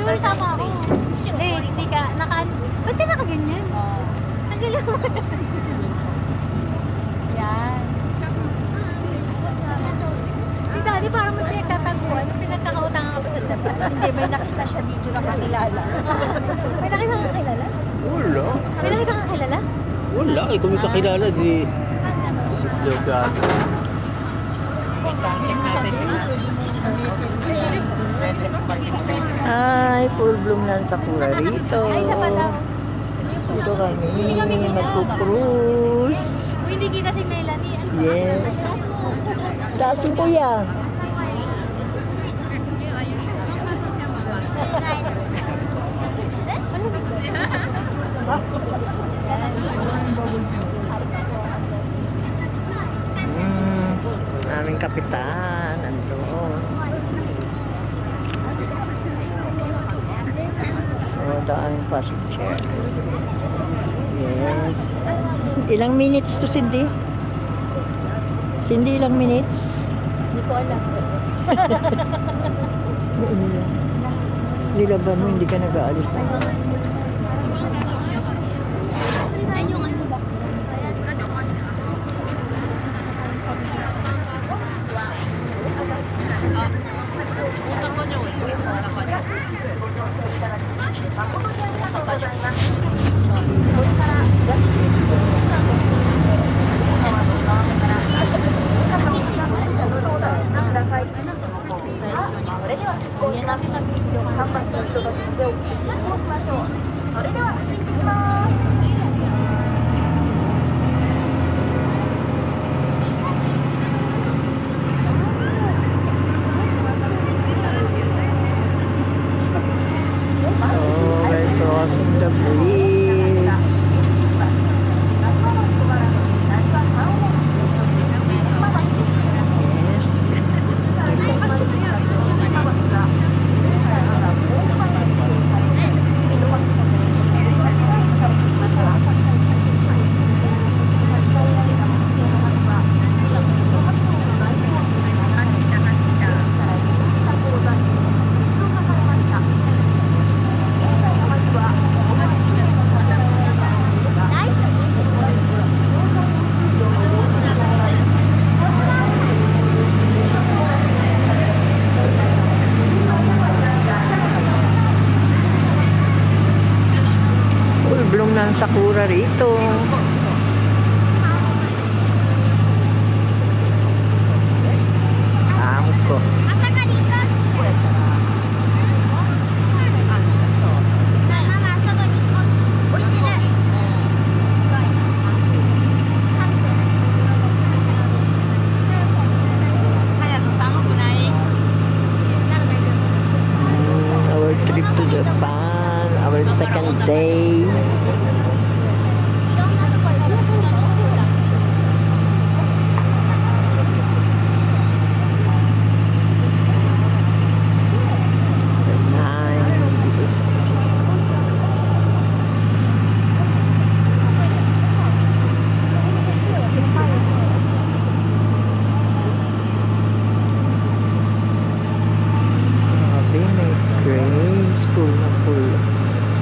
Uy, sama ako. Hindi ka, ba't ka nakaganyan? Nagalang mo. Yan. Si Daddy parang may pinagtataguan. Pinagkakautangan ka ba sa dati? Hindi, may nakita siya dito na kakilala. May nakita kang kakilala? Wala. May nakita kang kakilala? Wala. Kung may kakilala, di... Isiplew ka. Ay, full bloom na ang sakura rito. Dito kami, magpo-cruise. Hindi kita si Melanie. Yes. Taas mo kuya. Aming kapitan, andun. The aming passenger. Yes. Ilang minutes to, Cindy? Cindy, ilang minutes? Hindi ko alam. Nilaban mo, hindi ka nag-aalis na. Crossing the bridge. Bloom ng sakura rito. Amok ko. Our trip to Japan, our second day.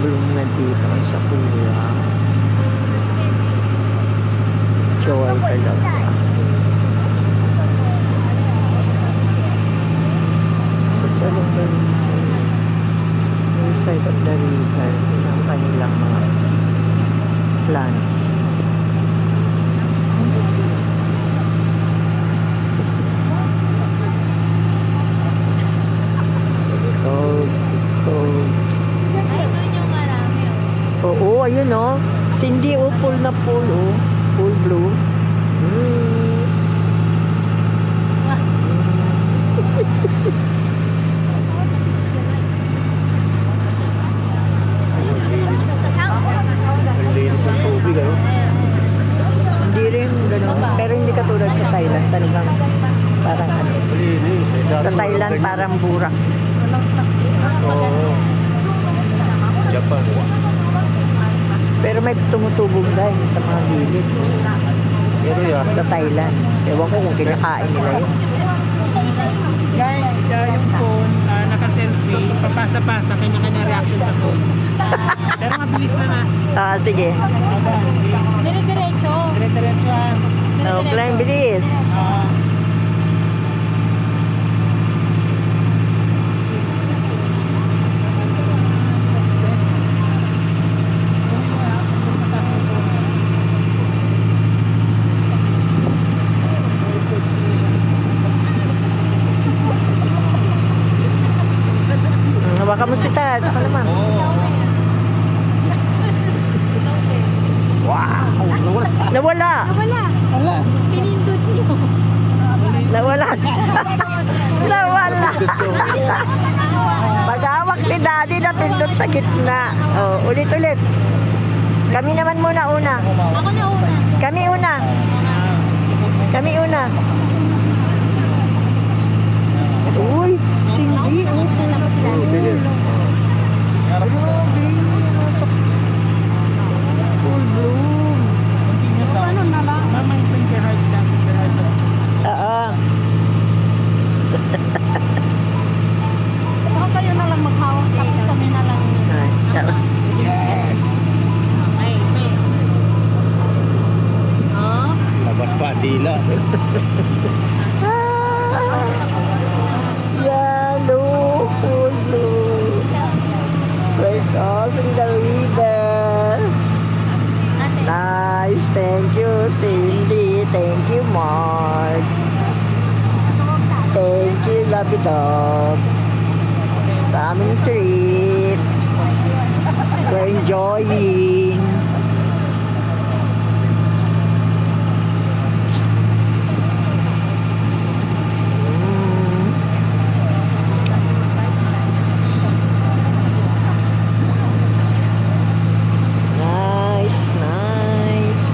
Bloom na dito ang sakura. Joy talaga. It's along the side of the river ang kanilang mga plants. Oo, ayun o. Cindy, oh, pool na pool, oh. Pool blue. Hindi rin gano'n. Pero hindi katulad sa Thailand. Talagang parang ano. Sa Thailand parang burak. Japan. Pero may tumutubog dahil sa mga gilid. Pero yeah. Sa Thailand. Ewan ko kung kinakain nila yun. Guys, yung phone, naka-selfie, papasa-pasa, kanya-kanya bilis lang ah. Ah, sige. Dire-diretso. Dire-diretso ah. Oh, flying bilis. Hawakan mo si Tad. Ako naman. Ikaw eh. Ikaw eh. Wow! Nawala. Nawala. Nawala. Wala. Pinindot niyo. Nawala. Nawala. Pag-hawak ni Daddy na pindot sa gitna. Oh, ulit-ulit. Kami naman muna una. Ako na una. Kami una. Kami una. Uy, Cindy. Una lang sila. Grabe. Nasa full bloom. Continuous ah. Ano na lang? Mama, yung finger heart lang. Finger heart lang. Oo. Baka kayo na lang maghawak tapos kami na lang. Yes! Ay, eh. Oh? Labas pa, dila. Yellow, full blue. We're crossing the river. Nice. Thank you, Cindy. Thank you, Mark. Thank you, Lovey Dog. Sa aming trip. We're enjoying. Nice, nice.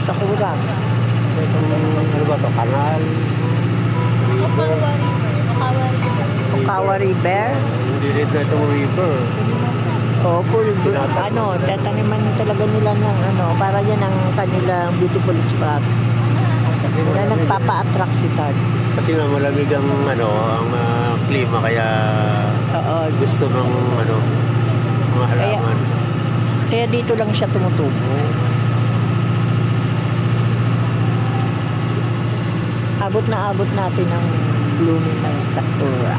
Sa kulang. Itong, ano ba ito? Kanal? Okawa River. Okawa River. Okawa River. Hindi rin na itong river. Oh, full bloom. Ano, tataniman talaga nila ng ano, para yan ang kanilang beautiful spot. Na nagpapa-attract si Tad. Kasi nga malamig ang ano, ang klima kaya Oo. gusto ng ano, mga halaman. Kaya dito lang siya tumutubo. Abot na abot natin ang blooming ng sakura.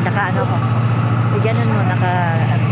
Tsaka ano ko. Ganun mo, naka, ano,